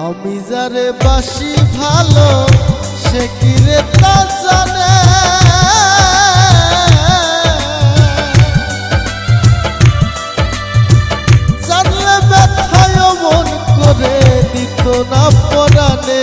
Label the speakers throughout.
Speaker 1: আমি যারে বাসি ভালো সে কি রে তা জানে, জানলে ব্যথায় মন করে দিত না পরাণে।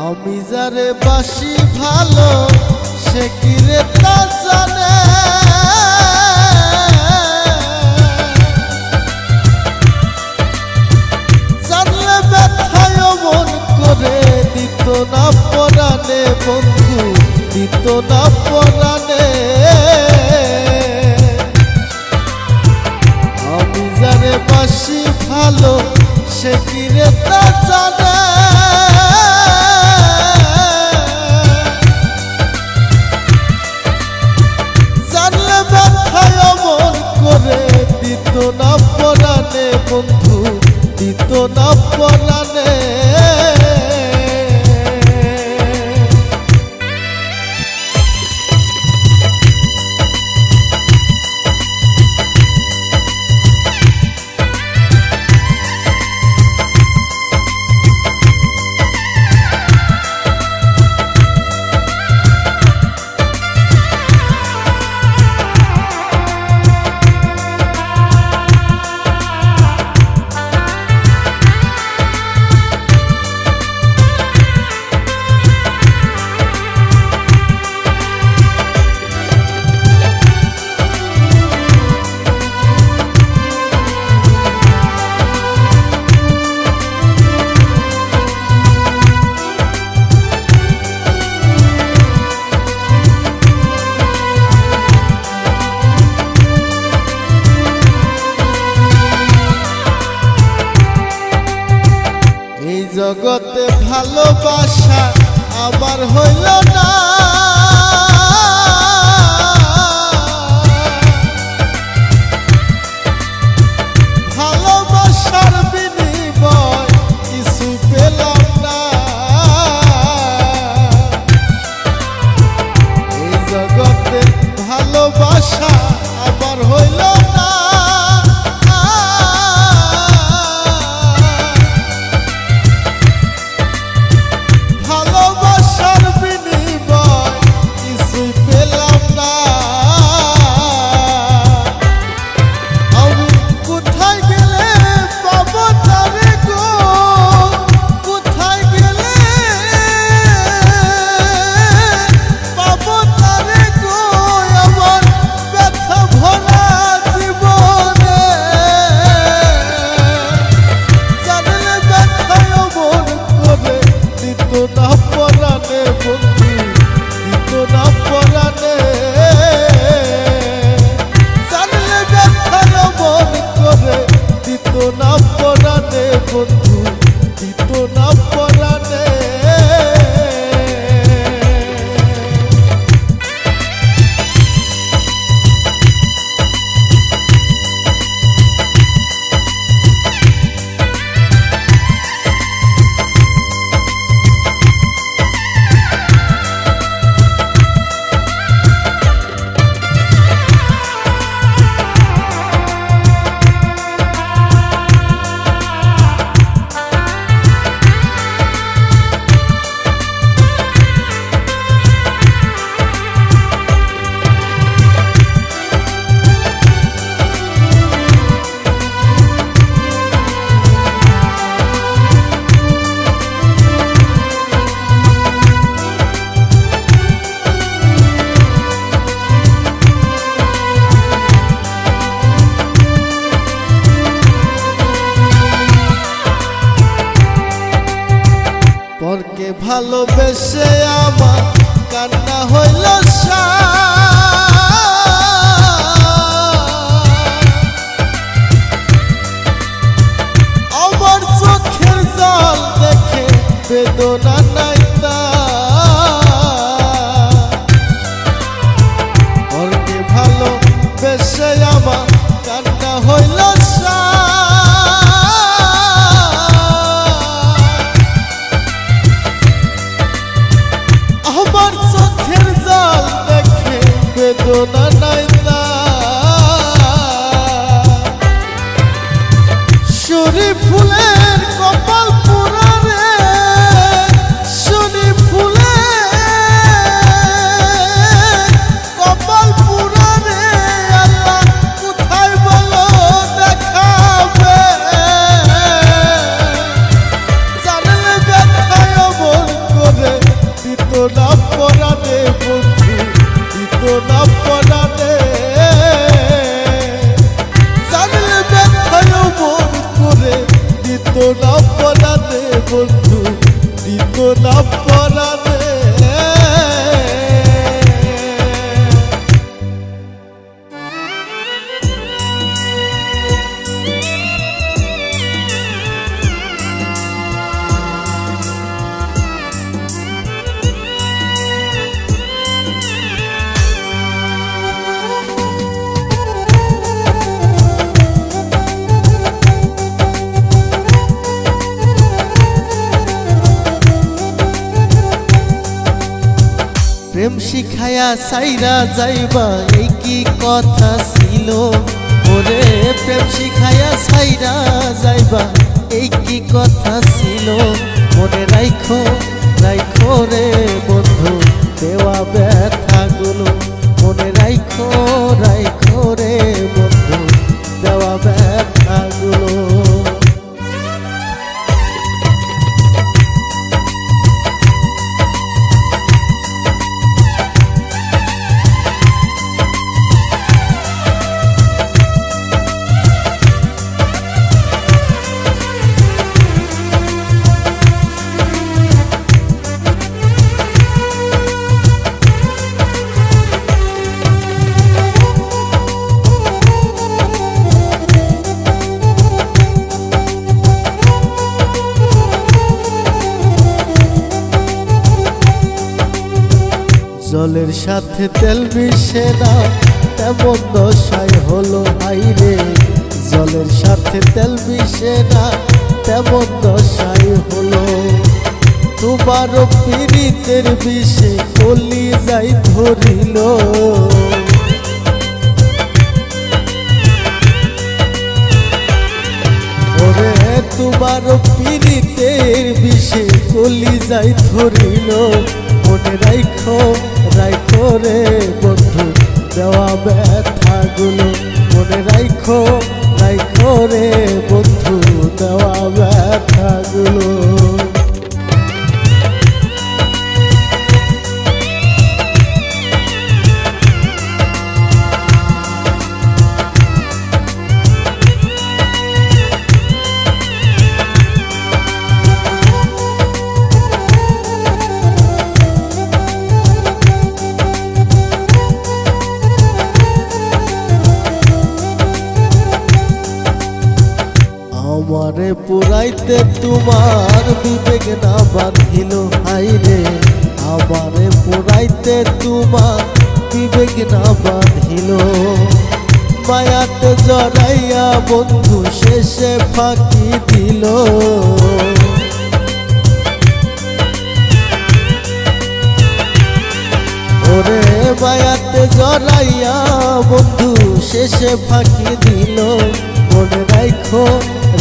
Speaker 1: আমি যারে বাসি ভালো সে কি রে তা জানে, জানলে ব্যথায় মন করে দিত না পরাণে বন্ধু, দিত না পরাণে। আমি যারে বাসি ভালো সে কি রে তা জানে, দিত না পরাণে বন্ধু, দিত না পরাণে। এই জগতে ভালোবাসা আবার হইল না, ভালোবাসার বিনিময় কিছু পেলাম না। এই জগতে ভালোবাসা আবার হইল না, ভালোবাসার ভালোবেসে আমার কান্না হইল আমার চোখের জল দেখে বেদনা নাই ওরকে ভালোবেসে আমার কান্না হইল আমার চোখের জল দেখে বেদনা নাই শরী ফুলের কপাল পোড়া রে শরী ফুলের কপাল পোড়া রে আল্লাহ কোথায় বলো দেখাবে জানলে ব্যথায় অমর করে দিত না পরাণে বন্ধু দিত না পরাণে জানলে ব্যথায় অমর করে দিত না পরাণে বন্ধু দিত না পরাণে প্রেম শিখায়া সাইরা যাইবা এই কি কথা ছিল ওরে প্রেম শিখায়া সাইরা যাইবা এই কি কথা ছিল মনে রাইখো রাইখো রে বন্ধু দেওয়া ব্যথাগুলো মনে রাইখো রাইখো রে বন্ধু দেওয়া ব্যথাগুলো জলের সাথে তেল মিশে না তেমন দশাই হলো হাইরে জলের সাথে তেল মিশে না তেমন দশাই হলো তোমার পীড়িতের বিষে কলি যাই ধরিল ওরে তোমার পীড়িতের বিষে কলি যাই ধরিল মনে রাইখো রাইখো রে বন্ধু দেওয়া ব্যথাগুলো মনে রাইখো রাইখো রে বন্ধু দেওয়া ব্যথাগুলো আমারে পুরাইতে তোমার বিবেক না বাঁধিল হাইরে আমারে পুরাইতে তোমার বিবেক না বাঁধিল মায়াতে জড়াইয়া বন্ধু শেষে ফাঁকি দিল ওরে মায়াতে জড়াইয়া বন্ধু শেষে ফাঁকি দিল মনে রাইখো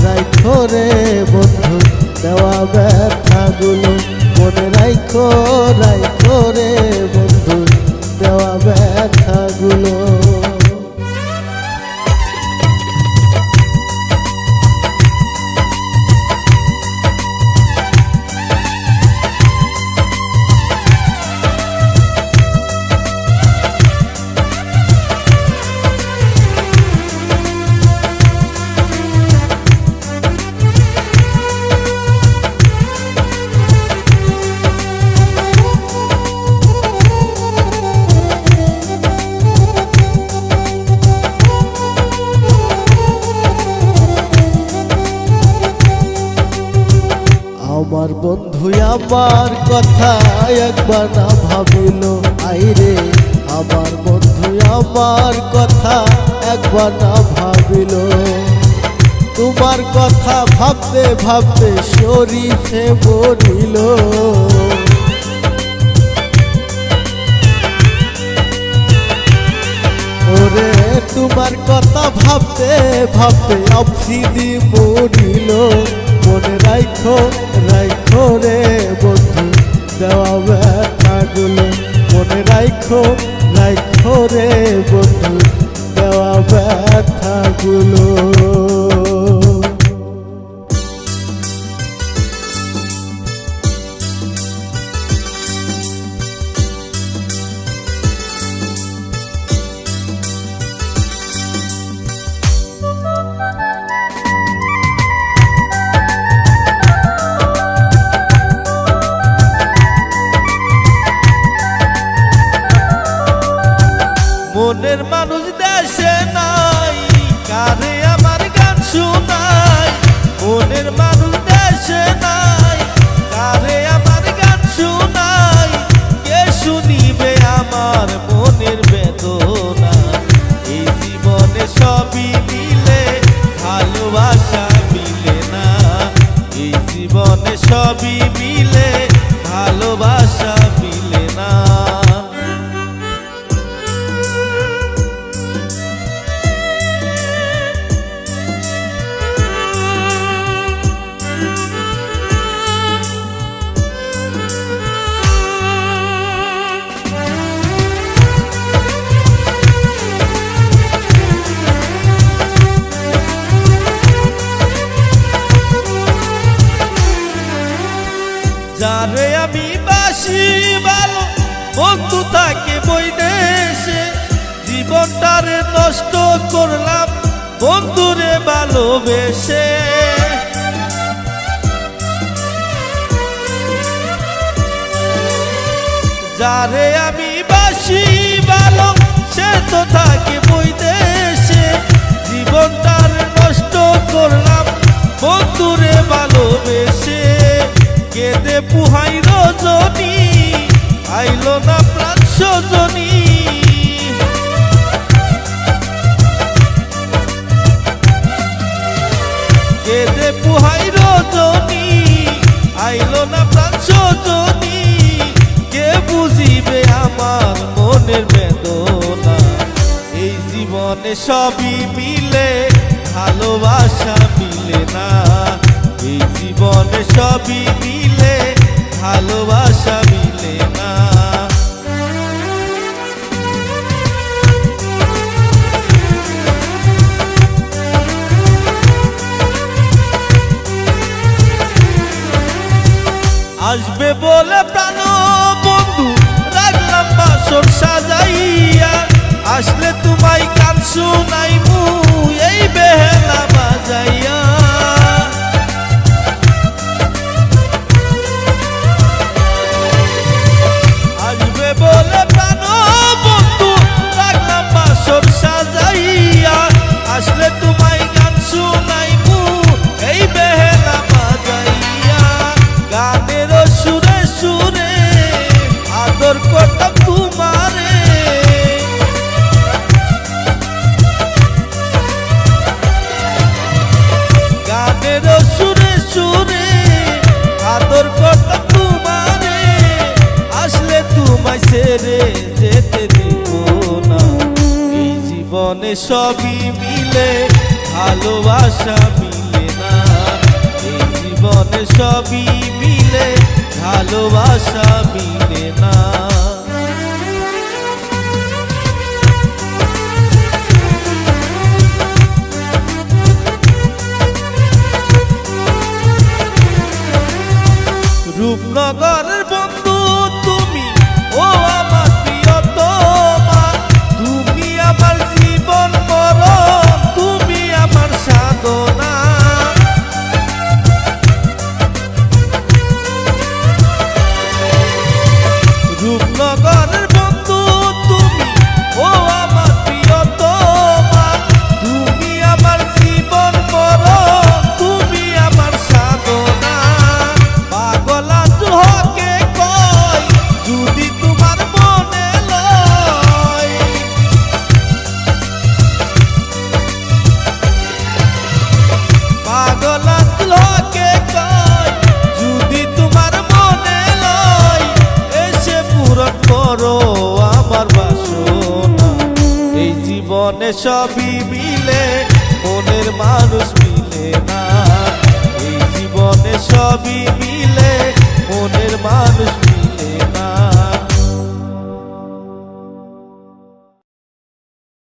Speaker 1: রাইখো রে বন্ধু দেওয়া ব্যথাগুলো মনে রাইখো রাইখো রে বন্ধু দেওয়া ব্যথাগুলো আমার কথা একবার না ভাবিল, আইরে আমার বন্ধু আমার কথা একবার না ভাবিল। তোমার কথা ভাবতে ভাবতে শরীফে মরিল। ওরে তোমার কথা ভাবতে ভাবতে আফ্রিদি মরিল। মনে রাখো রাখো রে বন্ধু দেওয়া ব্যথাগুলো, মনে রাখো রাখো রে বন্ধু দেওয়া ব্যথাগুলো।
Speaker 2: মনের মানুষ দেশে নাই, কারে আমার গান শোনাই। মনের মানুষ দেশে নাই, কারে আমার গান শোনাই। কে শুনিবে আমার মনের বেদনা? এই জীবনে সবই মিলে ভালোবাসা মিলে না। এই জীবনে সবই মিলে ভালোবাসা মিলে না। যারে আমি বাসি ভালো, বন্ধু থাকে বৈদেশে। জীবনটারে নষ্ট করলাম বন্ধুরে ভালোবেসে। যারে আমি বাসি ভালো, সে তো থাকে বৈদেশে। জীবনটারে নষ্ট করলাম বন্ধুরে ভালোবেসে। কেঁদে পুহাই রজনী, আইলো না প্রাণ সজনী। কেঁদে পুহাই রজনী, আইলো না প্রাণ সজনী। কে বুঝিবে আমার মনের বেদনা? এই জীবনে সবই মিলে ভালোবাসা মিলে না। এই জীবনে সবই মিলে ভালোবাসা মিলে না। আসবে বলে প্রাণ বন্ধু রাখলাম বাসর সাজাইয়া। আসলে তোমায় গান শুনাইমু এই বেহেলা বাজাইয়া। আসবে বলে প্রাণ বন্ধু রাখলাম বাসর সাজাইয়া। আসলে তোমায় গান শুনাইমু এই বেহেলা বাজাইয়া। গানের সুরে সুরে আদর করতাম তোমারে। গানের সুরে সুরে আদর করতাম তোমারে। আসলে তোমায় ছেড়ে যেতে দিব না। এই জীবনে সবই মিলে ভালোবাসা মিলে না। এই জীবনে সবই মিলে ভালোবাসা মিলে না। রূপনগরের বন্ধু তুমি, ও আমার প্রিয়তমা। তুমি আমার জীবন মরণ, তুমি আমার সাধনা। রূপ সবই মিলে